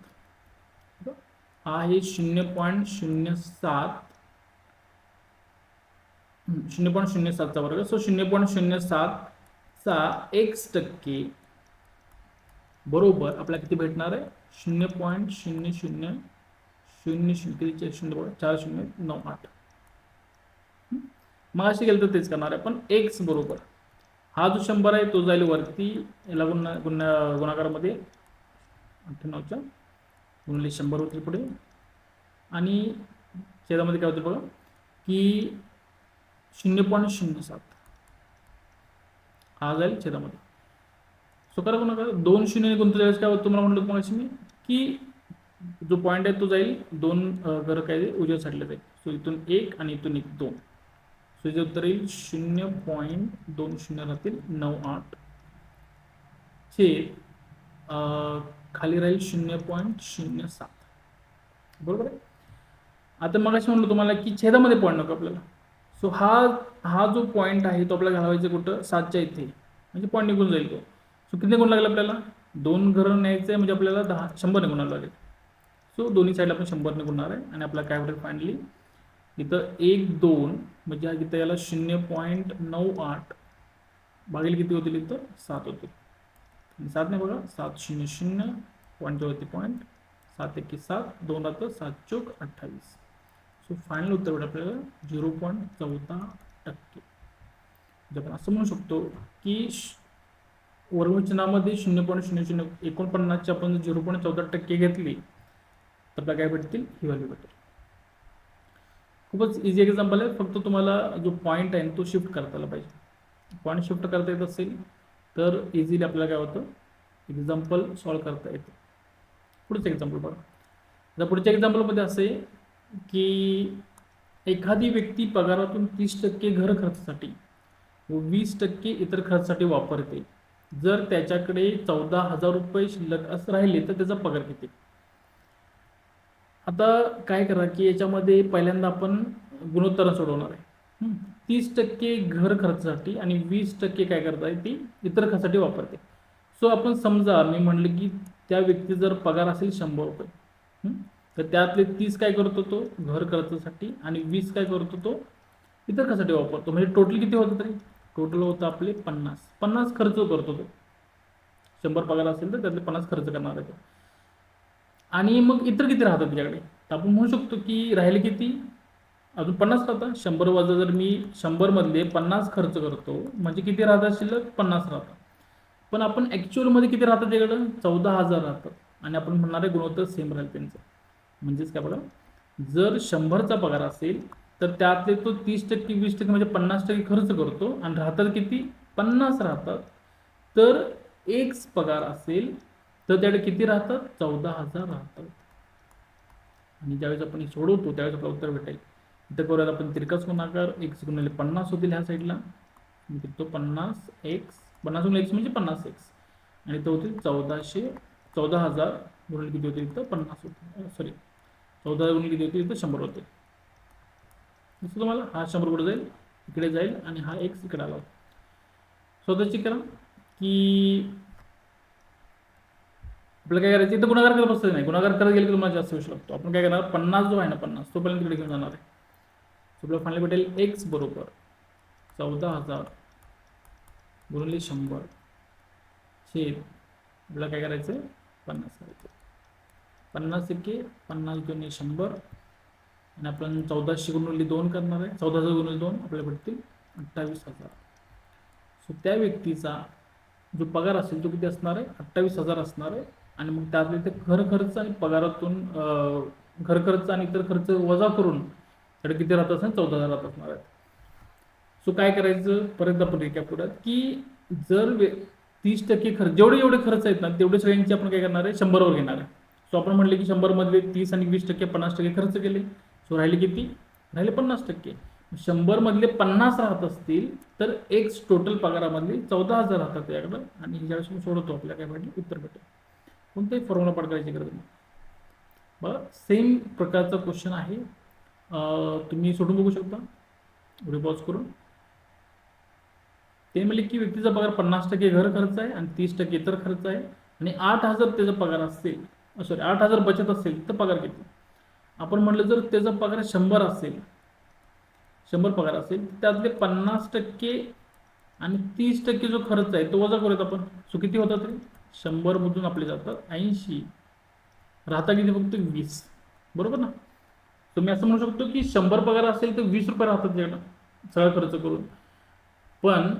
आहे 0.07. 0.07चा वर्ग. सो 0.07चा x% बरोबर आपल्याला किती भेटणार आहे, 0.00004098. मग असे गेलं तर तेच करणार आहे. पण x बरोबर हा जो 100 आहे तो जाईल वरती, याला गुणाकारामध्ये 98च्या गुणिले 100 होतील पुढे, आणि छेदामध्ये काय होतं बघा की 0.07 हा जाईल छेदामध्ये. सो करा गुणाकार 2 शून्य गुंतवल्यास काय होतं, तुम्हाला म्हणलं मगाशी मी की जो पॉईंट आहे तो जाईल 2 घर काय उजव्या साईडला जाईल. सो इथून 1 आणि इथून 1 2. सो इथे उत्तर येईल 0.20 राहतील 98 छेद खाली राहील 0.07. बरोबर आहे. आता मग अशी म्हणलं तुम्हाला की छेदामध्ये पॉईंट नको आपल्याला. सो हा जो पॉईंट आहे तो आपल्याला घालवायचा कुठं, 7च्या इथे, म्हणजे पॉईंट निघून जाईल तो. सो किती निघून लागेल आपल्याला, 2 घरं न्यायचं आहे म्हणजे आपल्याला 100 निघून लागेल. सो दोन्ही साईडला आपण 100 निघून आहे. आणि आपल्याला काय भेटेल फायनली इथं 1 2 म्हणजे इथं याला 0.98 भागिले किती होतील, इथं 7 होतील. 7 नाही बघा, 700 पॉईंटच्या वरती पॉईंट, 7 1 7 2 राहतं, 7 चौक 28. सो फायनल उत्तर भेटेल आपल्याला 0.14%. म्हणजे आपण असं म्हणू शकतो की वर्गमूळ चिन्हामध्ये 0.0049ची आपण 0.14% घेतली तर आपल्याला काय भेटतील, ही व्हॅल्यू भेटेल. खूपच इझी एक्झाम्पल आहे. फक्त तुम्हाला जो पॉईंट आहे तो शिफ्ट करता आला पाहिजे. पॉईंट शिफ्ट करता येत असेल तर इझिली आपल्याला काय होतं, एक्झाम्पल सॉल्व करता येतं. पुढचं एक्झाम्पल बघा. आता पुढच्या एक्झाम्पलमध्ये असे की एखादी व्यक्ती पगारातून 30% घर खर्चासाठी व 20% इतर खर्चासाठी वापरते. जर त्याच्याकडे 14,000 रुपये शिल्लक असं राहिले तर त्याचा पगार किती. आता काय करा की याच्यामध्ये पहिल्यांदा आपण गुणोत्तर सोडवणार आहे. 30% घर खर्चासाठी आणि 20% काय करताय ती इतर खर्चासाठी वापरते. सो आपण समजा मी म्हणलं की त्या व्यक्ती जर पगार असेल 100 रुपये, तर त्यातले 30 काय करतो तो घर खर्चासाठी आणि 20 काय करतो तो इतर खर्चासाठी वापरतो. म्हणजे टोटल किती होतं तरी, टोटल होतं आपले 50 खर्च करतो तो. 100 पगार असेल तर त्यातले 50 खर्च करणार आहे. आणि मग इतर किती राहतात त्याच्याकडे, तर आपण म्हणू शकतो की राहिले किती, अजून 50 राहतात. 100 वजा जर मी 100 मधले 50 खर्च करतो म्हणजे किती राहतात शिल्लक, 50 राहतात. पण आपण ॲक्च्युअलमध्ये किती राहतात त्याकडं, 14,000 राहतात. आणि आपण म्हणणार आहे गुणोत्तर सेम राहील त्यांचं. म्हणजेच काय बघा, जर 100चा पगार असेल तर त्यातले तो 30% 20% म्हणजे 50% खर्च करतो आणि राहतात किती, 50 राहतात. तर एक पगार असेल तर त्याकडे किती राहतात, 14,000 राहतात. आणि ज्यावेळेस आपण सोडवतो त्यावेळेस आपलं उत्तर भेटेल. इथं करूयात आपण तिरकाच गुणाकार, x गुणिले 50 होतील ह्या साईडला, तो 50x 50 गुणिले x म्हणजे 50x, आणि तो होतील 14,000 गुणिले किती होतील इथं 50 होतील, सॉरी 14,000 गुणिले किती होतील इथं 100 होते. दिसतं तुम्हाला, हा 100 कुठे जाईल, इकडे जाईल आणि हा x इकडे आला. स्वतः चेक करा की आपल्याला काय करायचं, इथं गुणाकार करत बसत नाही. गुणाकार करत गेलं की तुम्हाला जास्त होऊ शकतो. आपण काय करणार, 50 जो आहे ना 50 तो पर्यंत तिकडे घेऊन जाणार आहे. आपल्याला फायनली भेटेल x बरोबर 14,000 गुणिले 100 छेद आपल्याला काय करायचं, 50 करायचं. 50 एके 50 2 100 आणि आपण 1400 गुणिले 2 करणार आहे. 14,000 गुणिले 2 आपल्याला भेटतील 28,000. सो त्या व्यक्तीचा जो पगार असेल तो किती असणार आहे, 28,000 असणार आहे. आणि मग त्यातले ते घर खर्च आणि पगारातून घर खर्च आणि इतर खर्च वजा करून त्याकडे किती राहत असणार, 14,000 राहत असणार आहेत. सो काय करायचं, परत आपण रिकॅप करूयात की जर 30% खर्च, जेवढे खर्च आहेत ना तेवढे सगळ्यांची आपण काय करणार आहे 100वर घेणार आहे. सो आपण म्हटले की 100 मधले 30 आणि 20% 50% खर्च केले. सो राहिले किती? राहिले 50%. 100 मधले 50 राहत असतील तर एक्स टोटल पगारामधले 14,000 राहतात त्याकडं, आणि ज्यावेळेस आपण सोडवतो आपल्याला काय भेटेल? उत्तर भेटेल. कोणताही फॉर्म्युला पाठ करायची गरज नाही. बघा सेम प्रकारचा क्वेश्चन आहे. तुम्ही सोडून बघू शकता व्हिडिओ पॉज करून. ते म्हणजे की व्यक्तीचा पगार 50% घर खर्च आहे आणि 30% इतर खर्च आहे, आणि 8,000 त्याचा पगार असेल, सॉरी 8,000 बचत असेल तर पगार किती? आपण म्हटलं जर त्याचा पगार 100 असेल, 100 पगार असेल, त्यातले 50% आणि 30% जो खर्च आहे तो वजा करूयात आपण. सो किती होतात ते? 100 मधून आपले जातात 80, राहता किती? फक्त 20. बरोबर ना? तुम्ही असं म्हणू शकतो की 100 पगार असेल तर 20 रुपये राहतात त्याला सगळा खर्च करून. पण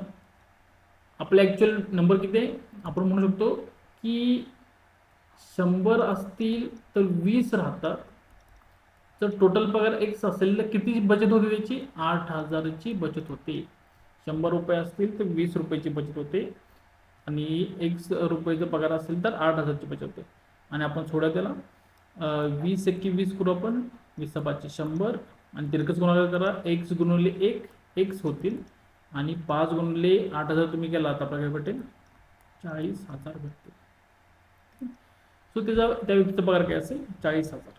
आपला ॲक्च्युअल नंबर किती आहे? आपण म्हणू शकतो की 100 असतील तर 20 राहतात. तर टोटल पगार एक्स असेल तर किती बचत होते त्याची? 8,000ची बचत होते. 100 रुपये असतील तर 20 रुपयाची बचत होते, आणि एक्स रुपयाचा पगार असेल तर 8,000ची बचत होते. आणि आपण थोडा त्याला 20 एक्के 20 करू आपण, 20 100, आणि तिरकस गुणाकार करा, एक्स गुणिले 1 एक्स होतील, आणि 5 गुणिले 8,000 तुम्ही केला तर आपल्याला काय भेटेल? 40,000 भेटतील. सो त्याचा त्या व्यक्तीचा पगार काय असेल? 40,000.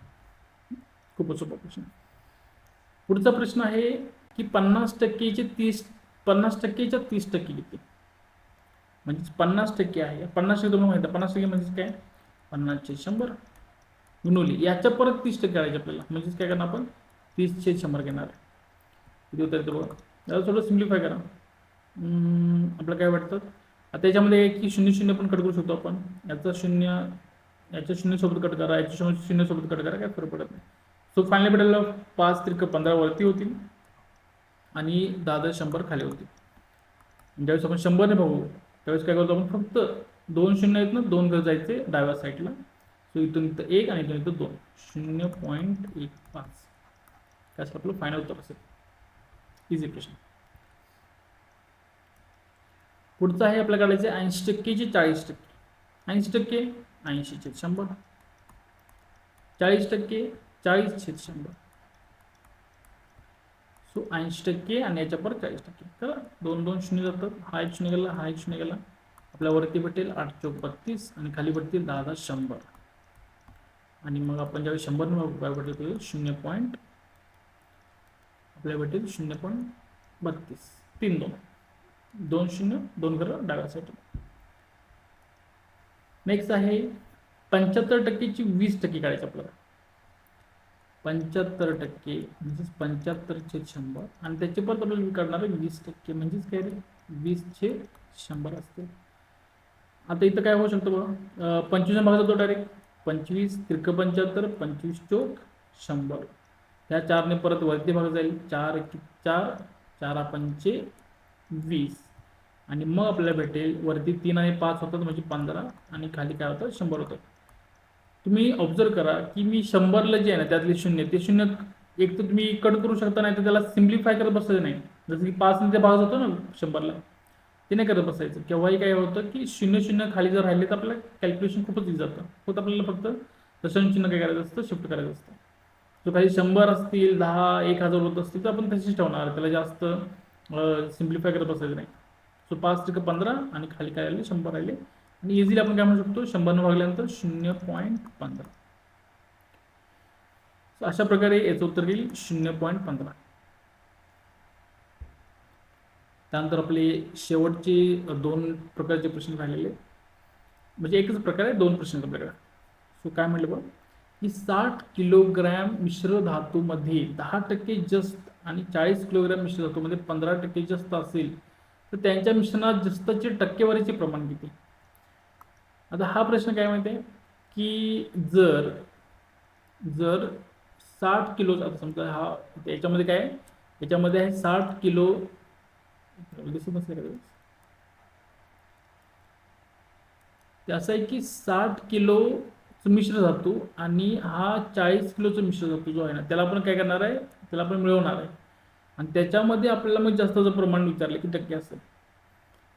खूपच सोपा प्रश्न. पुढचा प्रश्न आहे की 50%चे 50%च्या 30% किती? म्हणजे 50% आहे, 50% तुम्हाला माहिती आहे, 50% म्हणजे काय? 50 चे 100 गुणवली याच्या परत 30% करायचे आपल्याला, म्हणजेच काय करणार आपण? 30 चे 100 घेणार. किती होतं ते बघा. त्याला थोडं सिम्प्लिफाय करा. आपलं काय वाटतं आता याच्यामध्ये की 0 0 पण कट करू शकतो आपण. याचा 0 याच्या 0 सोबत कट करा, याच्या 0 सोबत कट करा, काय फरक पडत नाही. सो फायनली भेटेल 5 त्रिक 15 वरती होतील आणि 10 100 खाली होतील. ज्यावेळेस आपण 100 ने बघू त्यावेळेस काय करतो आपण? फक्त 2 0 आहेत ना, 2 घर जायचे डाव्या साईडला. सो इथून इथं 1 आणि इथून इथं 2, 0.15. काय असं आपलं फायनल उत्तर असेल. इझी प्रश्न. पुढचं आहे आपल्या काढायचे 80%चे 40%. 80% 80 छेद 100, 40% 40 छेद 100. सो 80% आणि याच्या पर 40%. तर 2 2 शून्य जातात, हा एक शून्य गेला, हा एक शून्य गेला. आपल्या वरती भेटेल 8 चौक 32 आणि खाली भेटतील 10 100. आणि मग आपण ज्यावेळी 100 ने काय भेटेल? 0. आपल्या भेटेल 0.32. 3 2 2 0 2 करा डाव्या साईडला. नेक्स्ट आहे 75%ची 20% काढायची आपल्याला. 75% म्हणजेच 75 छेद 100, आणि त्याचे परत आपल्याला काढणार आहे 20%, म्हणजेच काय रे? 20 छेद 100 असते. आता इथं काय होऊ शकतं बघा, 25 भाग जातो डायरेक्ट. 25 त्रिक 75, 25 चौक 100. त्या 4 ने परत वरती भाग जाईल, 4 1 4, 4 पंचे 20, आणि मग आपल्याला भेटेल वरती 3 आणि 5 होतात म्हणजे 15, आणि खाली काय होतं? 100 होतं. तुम्ही ऑब्झर्व करा की मी 100ला जे आहे ना त्यातले शून्य, ते शून्य एक तर तुम्ही कट करू शकता, नाही तर त्याला सिम्प्लिफाय करत बसायचं नाही. जसं की 5 ने भाग होतो ना 100ला, ते नाही करत बसायचं. केव्हाही काय होतं की 0 0 खाली जर राहिले तर आपल्याला कॅल्क्युलेशन खूपच इझी जातं. फक्त आपल्याला फक्त दशांश चिन्ह काय करायचं असतं? शिफ्ट करायचं असतं. जो काही 100 असतील, 10 1000 होत असतील तर आपण तशीच ठेवणार, त्याला जास्त सिम्प्लिफाय करत बसायचं नाही. सो 5 त्रिक 15 आणि खाली काय राहिले? 100 राहिले, आणि इझिली आपण काय म्हणू शकतो? 100 ने भागल्यानंतर 0.15. अशा प्रकारे याचं उत्तर येईल 0.15. त्यानंतर आपले शेवटचे 2 प्रकारचे प्रश्न राहिलेले, म्हणजे एकच प्रकार आहे, 2 प्रश्न आपल्याकडे. सो काय म्हटलं बघ की 60 किलोग्रॅम मिश्र धातूमध्ये 10% जस्त आणि 40 किलोग्रॅम मिश्र धातूमध्ये 15% जस्त असेल तर त्यांच्या मिश्रणात जस्ताची टक्केवारीचे प्रमाण किती? आता हा प्रश्न काय माहिती आहे की जर जर 60 किलो, आता समजा हा याच्यामध्ये काय आहे? याच्यामध्ये आहे 60 किलो, ते असं आहे की 60 किलो मिश्र धातू आणि हा 40 किलोचा मिश्र धातू जो आहे ना, त्याला आपण काय करणार आहे? त्याला आपण मिळवणार आहे, आणि त्याच्यामध्ये आपल्याला मग जास्तचं प्रमाण विचारलं की टक्के असेल.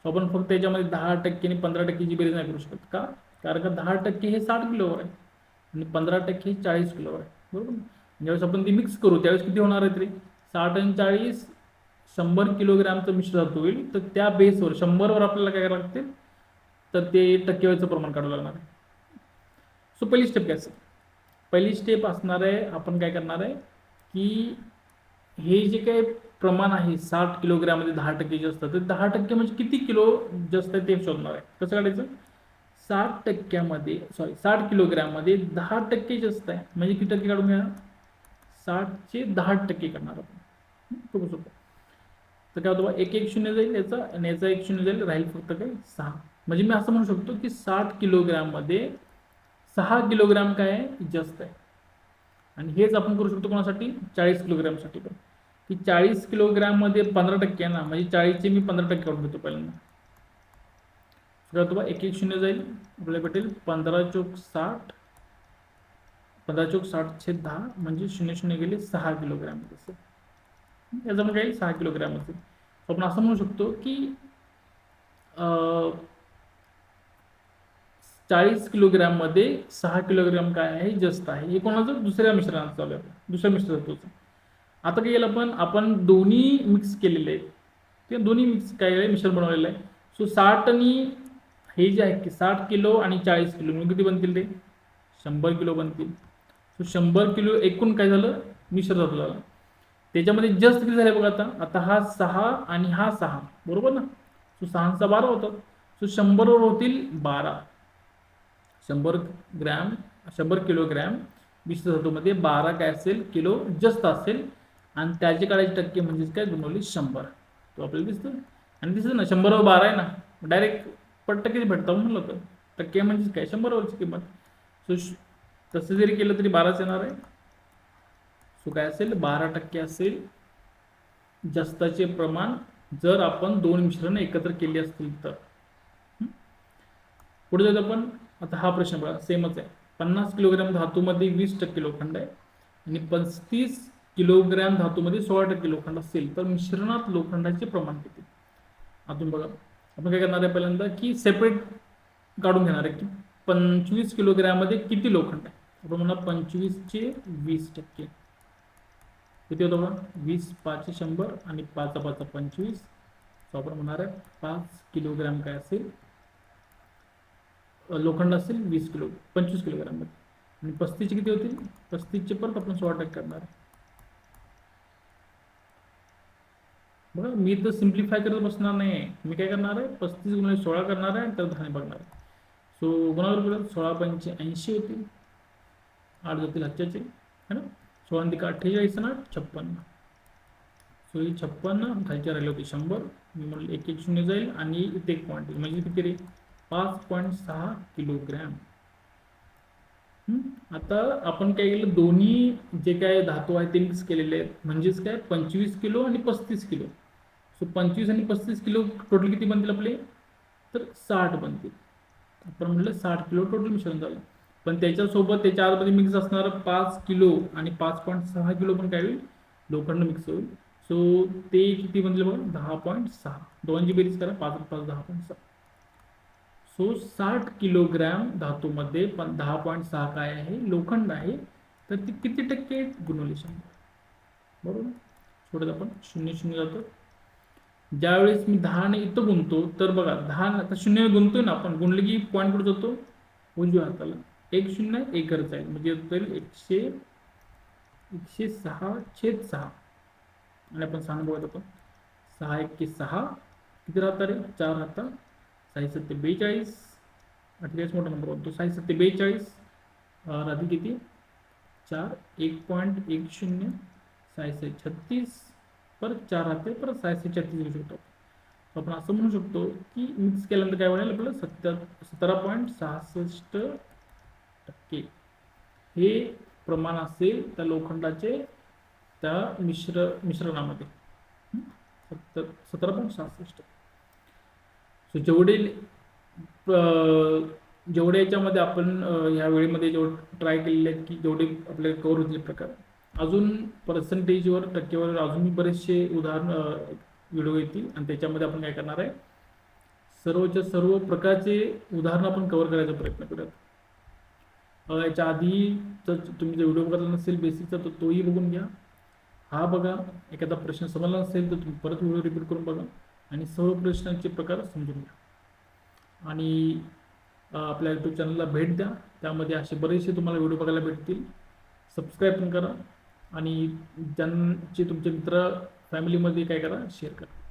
आपण फक्त याच्यामध्ये 10% आणि 15%ची बेरीज नाही करू शकत. का? कारण का 10% हे 60 किलोवर आहे आणि 15% हे 40 किलोवर आहे. बरोबर. ज्यावेळेस आपण ती मिक्स करू त्यावेळेस किती होणार आहे तरी 60 आणि 40 100 किलोग्रॅमचं मिश्रण होईल. तर त्या बेसवर 100वर आपल्याला काय करावं लागते तर ते टक्केवारीचं प्रमाण काढावं लागणार आहे. सो पहिली स्टेप काय असेल? पहिली स्टेप असणार आहे आपण काय करणार आहे की हे जे काही प्रमाण आहे 60 किलोग्रॅममध्ये 10% जे असतं तर 10% म्हणजे किती किलो जास्त आहे ते शोधणार आहे. कसं काढायचं? 60 किलोग्रॅममध्ये 10% जास्त आहे म्हणजे किती टक्के काढून घ्या 60चे 10% करणार आपण. खूप सोपं. तर काय होतं 1 जाईल याचा आणि याचा 1 जाईल राहील फक्त काय 6. म्हणजे मी असं म्हणू शकतो की 60 किलोग्रॅममध्ये 6 किलोग्रॅम काय आहे जास्त आहे. आणि हेच आपण करू शकतो कोणासाठी 40 किलोग्रॅमसाठी पण की 40 किलोग्रॅममध्ये 15% आहे ना म्हणजे 40चे मी 15% काढून घेतो पहिल्यांदा. बघा 1 जाईल आपल्याला भेटेल 15 चोक 60 15 चोक 60 10 म्हणजे 0 गेले 6 किलोग्रॅम. याचा मग काही 6 किलोग्रॅम असेल. आपण असं म्हणू शकतो की 40 किलोग्रॅम मध्ये 6 किलोग्रॅम काय आहे जास्त आहे. हे कोणाचं दुसऱ्या मिश्रणात चालू आहे दुसऱ्या मिश्रणाचं. आता काय केलं आपण दोन्ही मिक्स केलेले आहेत ते दोन्ही मिक्स काय मिश्रण बनवलेलं आहे. सो 60 आणि हे जे आहे की 60 किलो आणि 40 किलो म्हणजे किती बनतील ते 100 किलो बनतील. सो 100 किलो एकूण काय झालं मिश्रण झालं. त्याच्यामध्ये जस्ट किती झाले बघा आता हा 6 आणि हा 6 बरोबर ना. सो 6 12 होतं. सो 100 वर होतील 12. 100 किलोग्रॅम मिश्र धातूमध्ये 12 काय असेल किलो जास्त असेल आणि त्याचे काढायचे टक्के म्हणजेच काय गुणवले 100. तो आपल्याला दिसतो आणि दिसत ना 100 वर 12 आहे ना डायरेक्ट टक्के भेटतं म्हणलं होतं. टक्के म्हणजे काय 100 वरची किंमत. सो तसं जरी केलं तरी 12च येणार आहे. सो काय असेल 12% असेल जास्ताचे प्रमाण जर आपण दोन मिश्रण एकत्र केली असतील तर. पुढे जातो आपण. आता हा प्रश्न बघा सेमच आहे. 50 किलोग्रॅम धातूमध्ये 20% लोखंड आहे आणि 35 किलोग्रॅम धातूमध्ये 16% लोखंड असेल तर मिश्रणात लोखंडाचे प्रमाण किती. आता बघा आपण काय करणार आहे पहिल्यांदा की सेपरेट काढून घेणार आहे की 25 किलोग्रॅम मध्ये किती लोखंड आहे. आपण म्हणा 25चे 20% किती होतं बघा 20 5 100 आणि 5 5 25. तो आपण म्हणणार आहे 5 किलोग्रॅम काय असेल लोखंड असेल 25 किलोग्रॅम मध्ये आणि 35चे किती होतील 35चे परत आपण 16% करणार आहे. बघा मी तर सिम्प्लिफाय करत बसणार नाही. मी काय करणार आहे 35 गुणिले 16 करणार आहे तर 10 बघणार आहे. सो गुणावर 16 पंचे 80 होतील 8 जातील हातच्याचे है ना. 16 अधिक 48 ना 56. सो ही 56 खालच्या राहिले होते 100. मी म्हणलं 1 जाईल आणि इथे एक पॉईंट म्हणजे किती रे 5.6 किलोग्रॅम. आता आपण काय केलं दोन्ही जे काय धातू आहे ते मिक्स केलेले आहेत म्हणजेच काय 25 किलो आणि 35 किलो. सो 25 आणि 35 किलो टोटल किती बनतील आपले तर 60 बनतील. आपण म्हटलं 60 किलो टोटल मिश्रण झालं. पण त्याच्यासोबत त्याच्या आतमध्ये मिक्स असणार 5 किलो आणि 5.6 किलो पण काय होईल लोखंड मिक्स होईल. सो ते किती बनले बघा 10.6. दोनची बेरीज करा 5 5 10.6. सो 60 किलोग्रॅम धातूमध्ये 10.6 काय आहे लोखंड आहे तर ते किती टक्के गुणवले 100 बरोबर. थोडं आपण 0 जातो. ज्यावेळेस मी 10 ने इथं गुणतो तर बघा 10 आता 0 गुणतोय ना आपण गुणले की पॉईंट कुठे जातो उजव्या हाताला 1 1 करत जाईल म्हणजे येईल 106/6 आणि आपण 6 बघत आपण 6 1 6 किती राहतात रे 4 राहतात 6 7 42 48 मोठा नंबर होतो 6 7 42 राहते किती 4 1.10 6 36 परत 4 राहते परत 6 36 घेऊ शकतो. आपण असं म्हणू शकतो की मिक्स केल्यानंतर काय बनेल आपल्याला 17.66% हे प्रमाण असेल त्या लोखंडाचे त्या मिश्रणामध्ये 17.66. सो जेवढे याच्यामध्ये आपण ह्या वेळेमध्ये जेवढे ट्राय केलेले आहेत की जेवढे आपले कव्हर होतील प्रकार अजून पर्सेंटेजवर टक्केवर अजूनही बरेचसे उदाहरण व्हिडिओ येतील आणि त्याच्यामध्ये आपण काय करणार आहे सर्वच्या सर्व प्रकारचे उदाहरणं आपण कव्हर करायचा प्रयत्न करूयात. याच्या आधी जर तुम्ही जर व्हिडिओ बघितला नसेल बेसिकचा तर तोही बघून घ्या. हा बघा, एखादा प्रश्न समजला नसेल तर तुम्ही परत व्हिडिओ रिपीट करून बघा आणि सर्व प्रश्नांचे प्रकार समजून घ्या. आणि आपल्या यूट्यूब चॅनलला भेट द्या, त्यामध्ये असे बरेचसे तुम्हाला व्हिडिओ बघायला भेटतील. सबस्क्राईब पण करा आणि ज्यांचे तुमचे मित्र फॅमिलीमध्ये काय करा, शेअर करा.